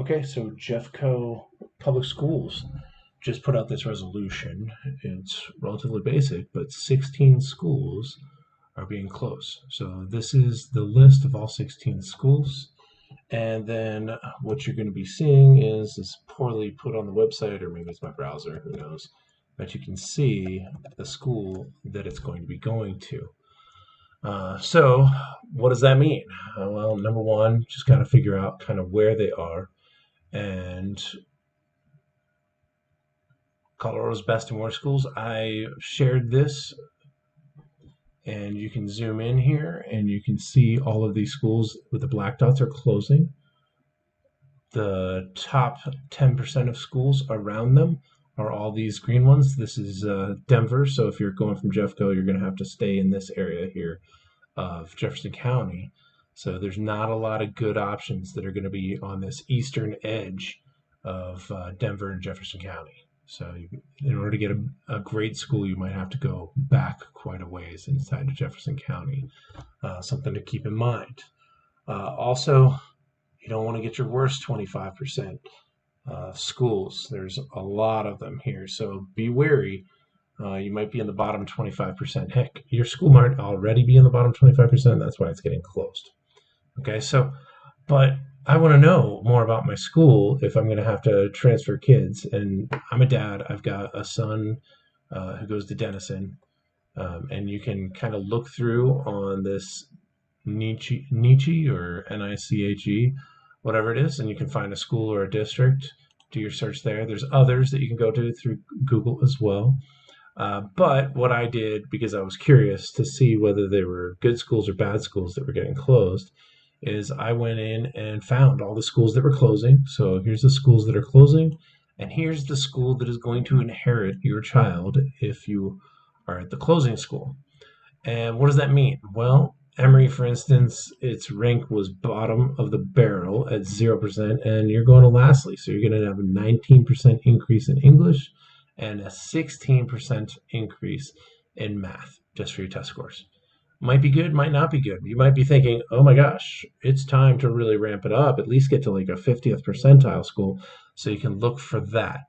Okay, so JEFFCO Public Schools just put out this resolution. It's relatively basic, but 16 schools are being closed. So this is the list of all 16 schools. And then what you're going to be seeing is this poorly put on the website, or maybe it's my browser, who knows, but you can see the school that it's going to be going to. So what does that mean? Well, number one, just got to figure out kind of where they are. And Colorado's best and worst schools. I shared this, and you can zoom in here and you can see all of these schools with the black dots are closing. The top 10% of schools around them are all these green ones. This is Denver, so if you're going from JEFFCO, you're going to have to stay in this area here of Jefferson County. So there's not a lot of good options that are going to be on this eastern edge of Denver and Jefferson County. So in order to get a great school, you might have to go back quite a ways inside of Jefferson County. Something to keep in mind. Also, you don't want to get your worst 25% schools. There's a lot of them here, so be wary. You might be in the bottom 25%. Heck, your school might already be in the bottom 25%. That's why it's getting closed. Okay, so, but I want to know more about my school if I'm going to have to transfer kids. And I'm a dad. I've got a son who goes to Denison. And you can kind of look through on this Nietzsche or NICHE, whatever it is, and you can find a school or a district. Do your search there. There's others that you can go to through Google as well. But what I did, because I was curious to see whether they were good schools or bad schools that were getting closed, is I went in and found all the schools that were closing. So here's the schools that are closing, and here's the school that is going to inherit your child if you are at the closing school. And what does that mean? Well, Emory, for instance, its rank was bottom of the barrel at 0%, and you're going to Lastly. So you're going to have a 19% increase in English and a 16% increase in math just for your test scores. Might be good, might not be good. You might be thinking, oh my gosh, it's time to really ramp it up, at least get to like a 50th percentile school. So you can look for that.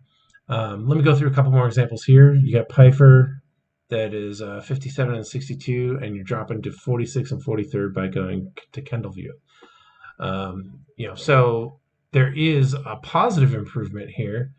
Let me go through a couple more examples here. You got Pfeiffer, that is 57 and 62, and you're dropping to 46 and 43rd by going to Kendallview. So there is a positive improvement here.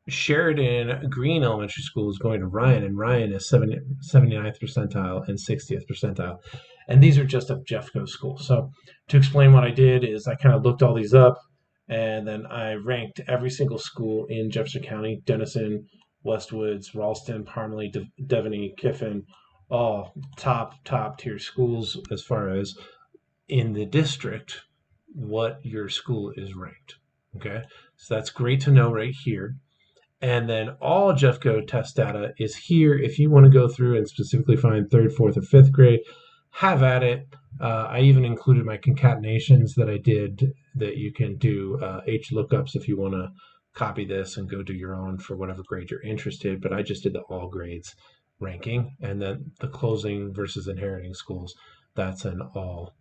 Sheridan Green Elementary School is going to Ryan, and Ryan is 79th percentile and 60th percentile. And these are just of JEFFCO schools. So to explain what I did is I kind of looked all these up, and then I ranked every single school in Jefferson County: Denison, Westwoods, Ralston, Parmalee, Devaney, Kiffin, all top tier schools as far as in the district what your school is ranked. Okay, so that's great to know right here. And then all JEFFCO test data is here. If you want to go through and specifically find third, fourth, or fifth grade, have at it. I even included my concatenations that I did that you can do H lookups if you want to copy this and go do your own for whatever grade you're interested. But I just did the all grades ranking, and then the closing versus inheriting schools, that's an all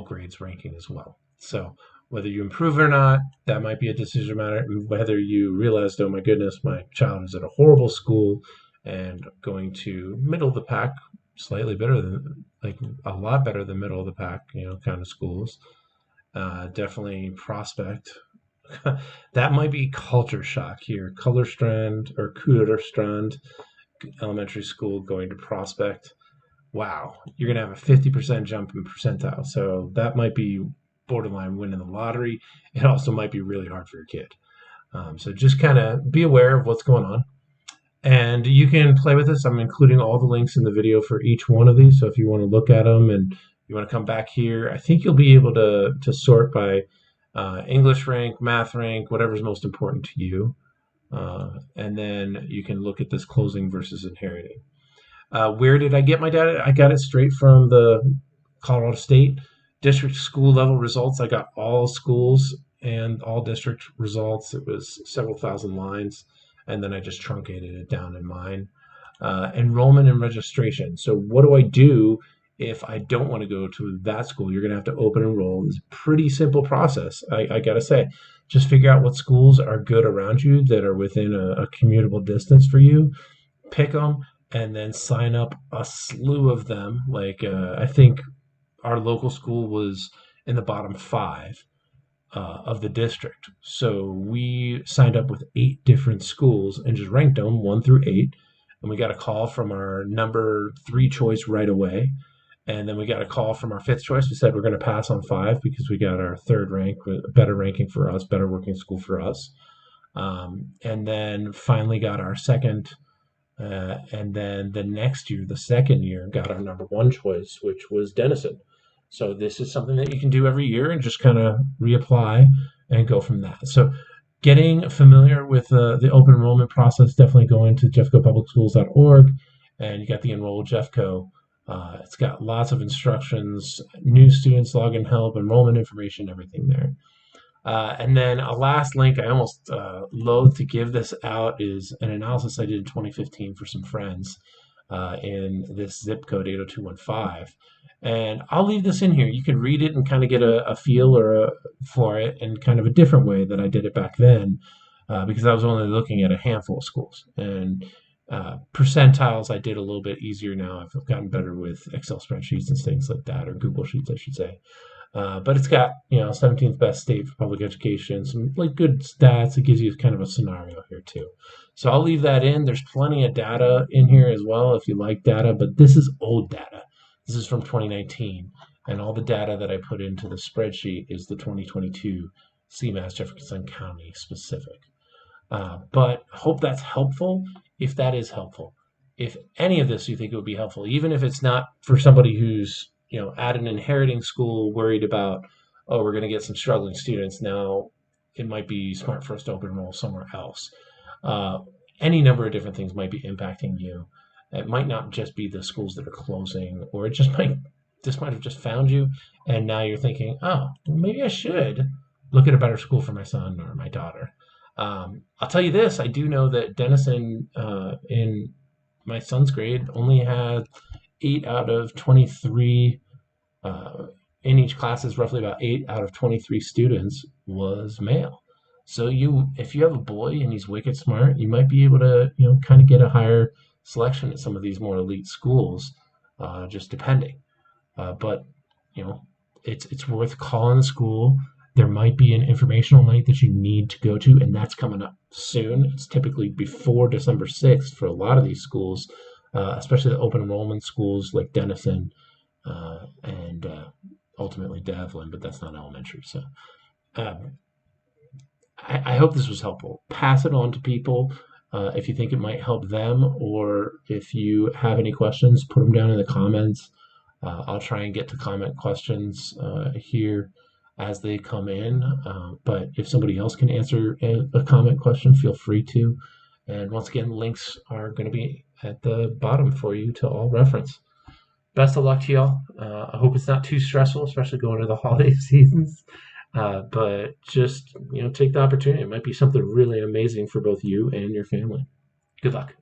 grades ranking as well. So whether you improve or not, that might be a decision matter. Whether you realized, oh my goodness, my child is at a horrible school and going to middle of the pack, slightly better than, like a lot better than middle of the pack, kind of schools. Definitely Prospect. That might be culture shock here. Colorstrand or Kuderstrand Elementary School going to Prospect. Wow, you're going to have a 50% jump in percentile. So that might be borderline winning the lottery. It also might be really hard for your kid. So just kind of be aware of what's going on. And you can play with this. I'm including all the links in the video for each one of these. So if you want to look at them and you want to come back here, I think you'll be able to sort by English rank, math rank, whatever's most important to you. And then you can look at this closing versus inheriting. Where did I get my data? I got it straight from the Colorado State district school level results. I got all schools and all district results. It was several thousand lines, and then I just truncated it down in mine. Enrollment and registration. So what do I do If I don't want to go to that school, you're going to have to open enroll. It's a pretty simple process. I got to say, just figure out what schools are good around you that are within a commutable distance for you, pick them, and then sign up a slew of them. Like, I think our local school was in the bottom five of the district. So we signed up with 8 different schools and just ranked them 1 through 8. And we got a call from our number 3 choice right away. And then we got a call from our 5th choice. We said we're going to pass on 5 because we got our 3rd rank, better ranking for us, better working school for us. And then finally got our 2nd. And then the next year, the 2nd year, got our number 1 choice, which was Denison. So this is something that you can do every year and just kind of reapply and go from that. So getting familiar with the open enrollment process, definitely go into jeffcopublicschools.org, and you got the Enroll JEFFCO. It's got lots of instructions, new students, login help, enrollment information, everything there. And then a last link, I almost loathe to give this out, is an analysis I did in 2015 for some friends in this zip code 80215. And I'll leave this in here. You can read it and kind of get a feel for it in kind of a different way than I did it back then, because I was only looking at a handful of schools. And percentiles I did a little bit easier now. I've gotten better with Excel spreadsheets and things like that, or Google Sheets, I should say. But it's got, 17th best state for public education, some like good stats. It gives you kind of a scenario here too. So I'll leave that in. There's plenty of data in here as well if you like data, but this is old data. This is from 2019, and all the data that I put into the spreadsheet is the 2022 CMAS Jefferson County specific. But hope that's helpful. If that is helpful, if any of this you think it would be helpful, even if it's not for somebody who's at an inheriting school worried about, oh, we're going to get some struggling students now, it might be smart for us to open enroll somewhere else. Any number of different things might be impacting you. It might not just be the schools that are closing, or it just might have just found you, and now you're thinking, oh, maybe I should look at a better school for my son or my daughter. I'll tell you this, I do know that Denison in my son's grade only had 8 out of 23 in each class, is roughly about 8 out of 23 students was male. So if you have a boy and he's wicked smart, you might be able to kind of get a higher selection at some of these more elite schools, just depending. But it's worth calling the school. There might be an informational night that you need to go to, and that's coming up soon. It's typically before December 6th for a lot of these schools, especially the open enrollment schools like Denison and ultimately Devlin, but that's not elementary. So I hope this was helpful. Pass it on to people if you think it might help them, or if you have any questions, put them down in the comments. I'll try and get to comment questions here as they come in. But if somebody else can answer a comment question, feel free to. And once again, links are going to be at the bottom for you to all reference. Best of luck to y'all. I hope it's not too stressful, especially going to the holiday seasons. But just take the opportunity. It might be something really amazing for both you and your family. Good luck.